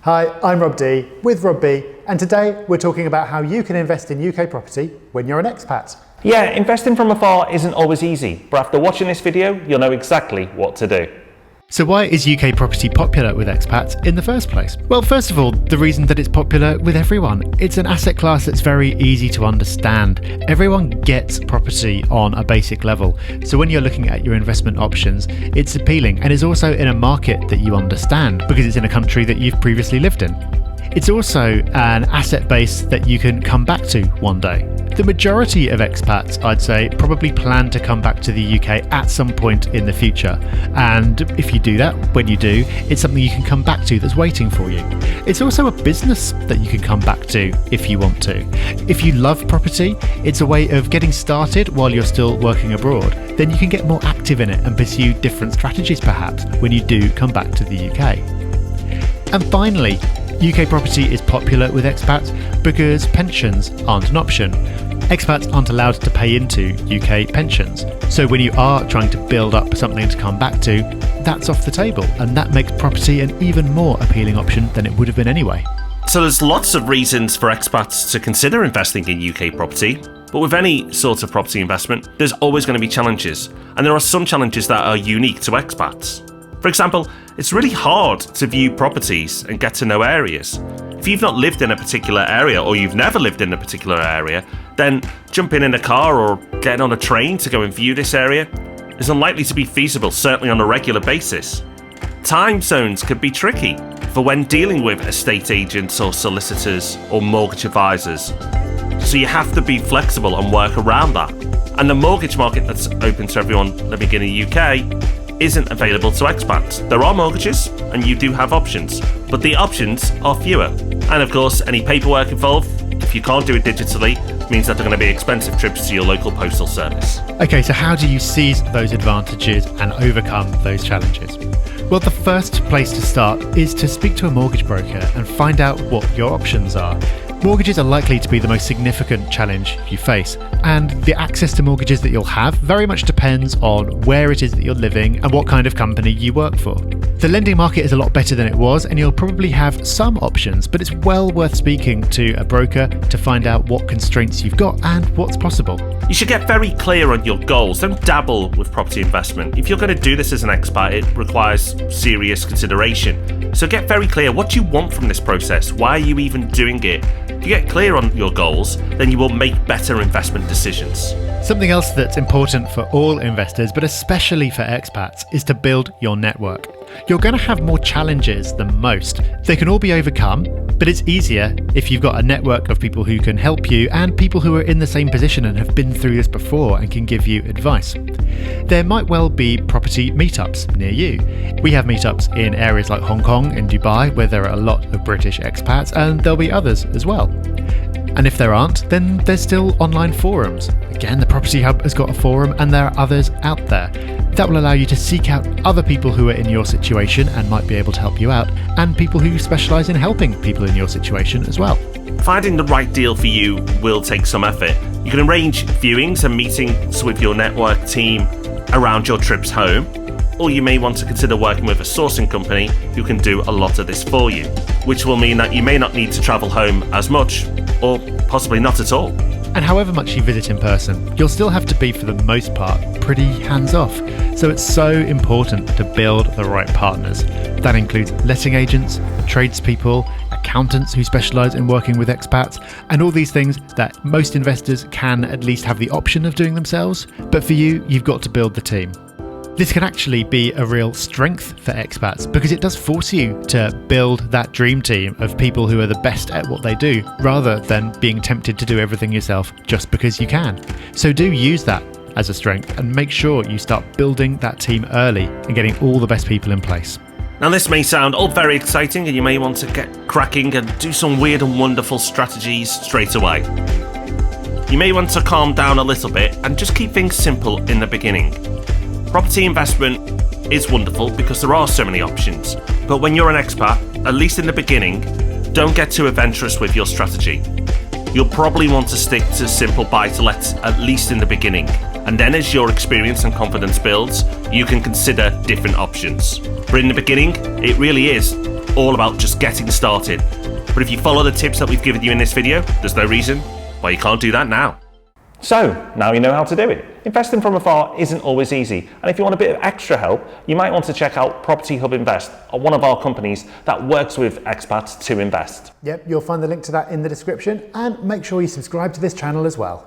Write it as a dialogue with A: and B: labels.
A: Hi, I'm Rob D with Rob B, and today we're talking about how you can invest in UK property when you're an expat.
B: Yeah, investing from afar isn't always easy, but after watching this video, you'll know exactly what to do.
C: So why is UK property popular with expats in the first place? Well, first of all, the reason that it's popular with everyone. It's an asset class that's very easy to understand. Everyone gets property on a basic level. So when you're looking at your investment options, it's appealing, and it's also in a market that you understand because it's in a country that you've previously lived in. It's also an asset base that you can come back to one day. The majority of expats, I'd say, probably plan to come back to the UK at some point in the future. And if you do that, when you do, it's something you can come back to that's waiting for you. It's also a business that you can come back to if you want to. If you love property, it's a way of getting started while you're still working abroad. Then you can get more active in it and pursue different strategies perhaps when you do come back to the UK. And finally, UK property is popular with expats because pensions aren't an option. Expats aren't allowed to pay into UK pensions. So when you are trying to build up something to come back to, that's off the table, and that makes property an even more appealing option than it would have been anyway.
D: So there's lots of reasons for expats to consider investing in UK property, but with any sort of property investment, there's always going to be challenges, and there are some challenges that are unique to expats. For example, it's really hard to view properties and get to know areas. If you've not lived in a particular area, or you've never lived in a particular area, then jumping in a car or getting on a train to go and view this area is unlikely to be feasible, certainly on a regular basis. Time zones could be tricky for when dealing with estate agents or solicitors or mortgage advisors. So you have to be flexible and work around that. And the mortgage market that's open to everyone living in the UK isn't available to expats. There are mortgages and you do have options, but the options are fewer. And of course, any paperwork involved, if you can't do it digitally, means that they're going to be expensive trips to your local postal service.
C: Okay, so how do you seize those advantages and overcome those challenges? Well, the first place to start is to speak to a mortgage broker and find out what your options are. Mortgages are likely to be the most significant challenge you face, and the access to mortgages that you'll have very much depends on where it is that you're living and what kind of company you work for. The lending market is a lot better than it was, and you'll probably have some options, but it's well worth speaking to a broker to find out what constraints you've got and what's possible.
D: You should get very clear on your goals. Don't dabble with property investment. If you're going to do this as an expat, it requires serious consideration. So get very clear what you want from this process. Why are you even doing it? If you get clear on your goals, then you will make better investment decisions.
C: Something else that's important for all investors, but especially for expats, is to build your network. You're going to have more challenges than most. They can all be overcome, but it's easier if you've got a network of people who can help you and people who are in the same position and have been through this before and can give you advice. There might well be property meetups near you. We have meetups in areas like Hong Kong and Dubai where there are a lot of British expats, and there'll be others as well. And if there aren't, then there's still online forums. Again, the Property Hub has got a forum, and there are others out there. That will allow you to seek out other people who are in your situation and might be able to help you out, and people who specialise in helping people in your situation as well.
D: Finding the right deal for you will take some effort. You can arrange viewings and meetings with your network team around your trips home, or you may want to consider working with a sourcing company who can do a lot of this for you, which will mean that you may not need to travel home as much, or possibly not at all.
C: And however much you visit in person, you'll still have to be, for the most part, pretty hands-off. So it's so important to build the right partners. That includes letting agents, tradespeople, accountants who specialise in working with expats, and all these things that most investors can at least have the option of doing themselves. But for you, you've got to build the team. This can actually be a real strength for expats because it does force you to build that dream team of people who are the best at what they do, rather than being tempted to do everything yourself just because you can. So do use that as a strength and make sure you start building that team early and getting all the best people in place.
D: Now this may sound all very exciting, and you may want to get cracking and do some weird and wonderful strategies straight away. You may want to calm down a little bit and just keep things simple in the beginning. Property investment is wonderful because there are so many options, but when you're an expat, at least in the beginning, don't get too adventurous with your strategy. You'll probably want to stick to simple buy-to-lets, at least in the beginning, and then as your experience and confidence builds, you can consider different options. But in the beginning, it really is all about just getting started. But if you follow the tips that we've given you in this video, there's no reason why you can't do that now.
B: So, now you know how to do it. Investing from afar isn't always easy, and if you want a bit of extra help, you might want to check out Property Hub Invest, one of our companies that works with expats to invest.
A: Yep, you'll find the link to that in the description, and make sure you subscribe to this channel as well.